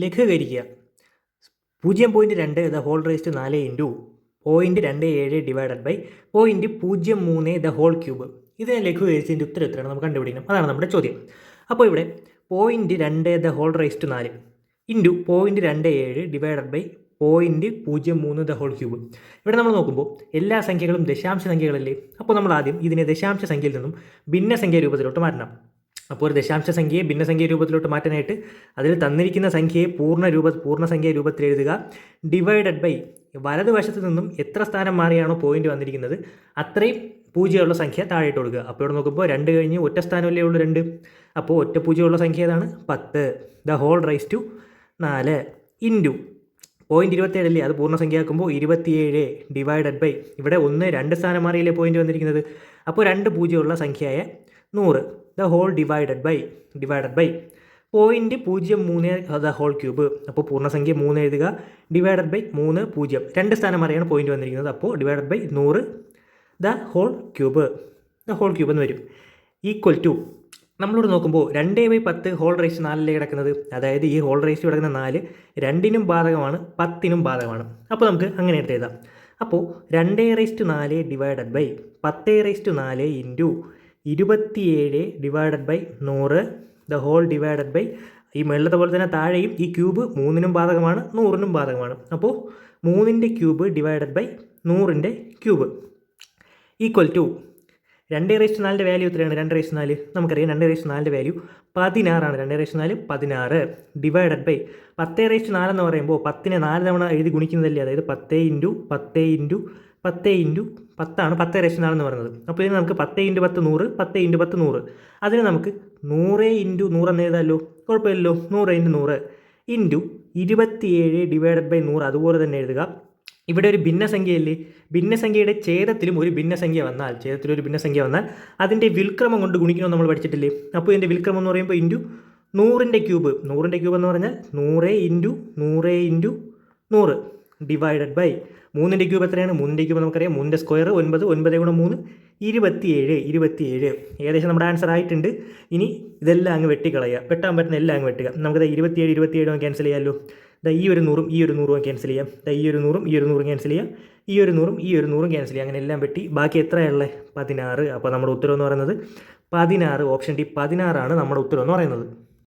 ലഘൂകരിക്കുക. 0.2 the whole raise to 4 into 0.27 divided by 0.03 the whole cube. ഇതിനെ ലഘൂകരിച്ചതിൻ്റെ ഉത്തരം എത്രയാണ് നമുക്ക് കണ്ടുപിടിക്കണം. അതാണ് നമ്മുടെ ചോദ്യം. അപ്പോൾ ഇവിടെ 0.2 the whole raise to 4 into 0.27 divided by 0.03 the whole cube. ഇവിടെ നമ്മൾ നോക്കുമ്പോൾ എല്ലാ സംഖ്യകളും ദശാംശ സംഖ്യകളല്ലേ. അപ്പോൾ നമ്മൾ ആദ്യം ഇതിനെ ദശാംശ സംഖ്യയിൽ നിന്നും ഭിന്നസംഖ്യ രൂപത്തിലോട്ട് മാറ്റണം. അപ്പോൾ ഒരു ദശാംശ സംഖ്യയെ ഭിന്നസംഖ്യ രൂപത്തിലോട്ട് മാറ്റാനായിട്ട് അതിൽ തന്നിരിക്കുന്ന സംഖ്യയെ പൂർണ്ണസംഖ്യ രൂപത്തിൽ എഴുതുക. ഡിവൈഡഡ് ബൈ വലതുവശത്ത് നിന്നും എത്ര സ്ഥാനം മാറിയാണോ പോയിന്റ് വന്നിരിക്കുന്നത് അത്രയും പൂജ്യമുള്ള സംഖ്യ താഴെയിട്ട് കൊടുക്കുക. അപ്പോൾ ഇവിടെ നോക്കുമ്പോൾ 2 കഴിഞ്ഞ് ഒറ്റ സ്ഥാനമല്ലേ ഉള്ളൂ 2. അപ്പോൾ ഒറ്റ പൂജ്യമുള്ള സംഖ്യ ഏതാണ്? 10 the whole raise to 4 into 0.27 അല്ലേ, അത് പൂർണ്ണസംഖ്യ ആക്കുമ്പോൾ 27 ഡിവൈഡഡ് ബൈ ഇവിടെ 2 സ്ഥാനം മാറിയല്ലേ പോയിന്റ് വന്നിരിക്കുന്നത്. അപ്പോൾ 2 പൂജ്യമുള്ള സംഖ്യയായ 100 the whole divided by 0.03 the whole cube. അപ്പോൾ പൂർണ്ണസംഖ്യ 3 എഴുതുക. ഡിവൈഡഡ് ബൈ 3 0 2 സ്ഥാനം മാറിയാണ് പോയിന്റ് വന്നിരിക്കുന്നത്. അപ്പോൾ divided by 100 the whole cube എന്ന് വരും. ഈക്വൽ ടു നമ്മളിവിടെ നോക്കുമ്പോൾ 2/10 ഹോൾ റേസ് 4 കിടക്കുന്നത്. അതായത് ഈ ഹോൾ റേസ് കിടക്കുന്ന 4 2നും ബാധകമാണ് 10നും ബാധകമാണ്. അപ്പോൾ നമുക്ക് അങ്ങനെ എടുത്ത് എഴുതാം. അപ്പോൾ 2/4 divided by 10/4 into 27 divided by 100 the whole divided by ഈ മേളത്തെ പോലെ തന്നെ താഴെയും ഈ ക്യൂബ് 3നും ബാധകമാണ് 100നും ബാധകമാണ്. അപ്പോൾ 3ൻ്റെ ക്യൂബ് ഡിവൈഡഡ് ബൈ 100ൻ്റെ ക്യൂബ് ഈക്വൽ ടു 2/4 വാല്യൂ എത്രയാണ്? 2/4 നമുക്കറിയാം. 2/4 വാല്യൂ 16 ആണ്. 2/4 16 ഡിവൈഡഡ് ബൈ 10/4 എന്ന് പറയുമ്പോൾ 10നെ 4 തവണ എഴുതി ഗുണിക്കുന്നതല്ലേ. അതായത് 10 ഇൻറ്റു 10 ഇൻറ്റു 10 ഇൻറ്റു 10 10/4 എന്ന് പറയുന്നത്. അപ്പോൾ ഇതിന് നമുക്ക് 10 ഇൻറ്റു 10 100, 10 ഇൻറ്റു 10 100. അതിന് നമുക്ക് 100 ഇൻറ്റു 100 എന്ന് എഴുതാമല്ലോ, കുഴപ്പമില്ലല്ലോ. 100 ഇൻറ്റു 100 ഇൻറ്റു 27 ഡിവൈഡഡ് ബൈ 100 അതുപോലെ തന്നെ എഴുതുക. ഇവിടെ ഒരു ഭിന്നസംഖ്യയല്ലേ. ഭിന്നസംഖ്യയുടെ ഛേദത്തിലും ഒരു ഭിന്നസംഖ്യ വന്നാൽ അതിൻ്റെ വിൽക്രമം കൊണ്ട് ഗുണിക്കണമെന്ന് നമ്മൾ പഠിച്ചിട്ടില്ലേ. അപ്പോൾ ഇതിൻ്റെ വിൽക്രമം എന്ന് പറയുമ്പോൾ ഇൻറ്റു 100ൻ്റെ ക്യൂബ് എന്ന് പറഞ്ഞാൽ 100 ഇൻറ്റു 100 ഇൻറ്റു 100 ഡിവൈഡഡ് ബൈ 3ൻ്റെ ക്യൂബ് എത്രയാണ്? 3ൻ്റെ ക്യൂബ് നമുക്കറിയാം. 3ൻ്റെ സ്ക്വയർ 9, 9 ഗുണം 3 27. ഏകദേശം നമ്മുടെ ആൻസർ ആയിട്ടുണ്ട്. ഇനി ഇതെല്ലാം അങ്ങ് വെട്ടിക്കളയുക. വെട്ടാൻ പറ്റുന്ന എല്ലാം അങ്ങ് വെട്ടുക. നമുക്കത് 27 ക്യാൻസൽ ചെയ്യാമല്ലോ. ഈ ഒരു 100ഉം ഈ ഒരു 100ഉം ക്യാൻസൽ ചെയ്യാം. ഈ ഒരു 100ഉം ഈ ഒരു 100ഉം ക്യാൻസൽ ചെയ്യാം. ഈ ഒരു 100ഉം ഈ ഒരു 100ഉം ക്യാൻസൽ ചെയ്യാം. അങ്ങനെ എല്ലാം വെട്ടി ബാക്കി എത്രയുള്ളത്? 16. അപ്പോൾ നമ്മുടെ ഉത്തരം എന്ന് പറയുന്നത് 16. ഓപ്ഷൻ ഡി 16 ആണ് നമ്മുടെ ഉത്തരം എന്ന് പറയുന്നത്.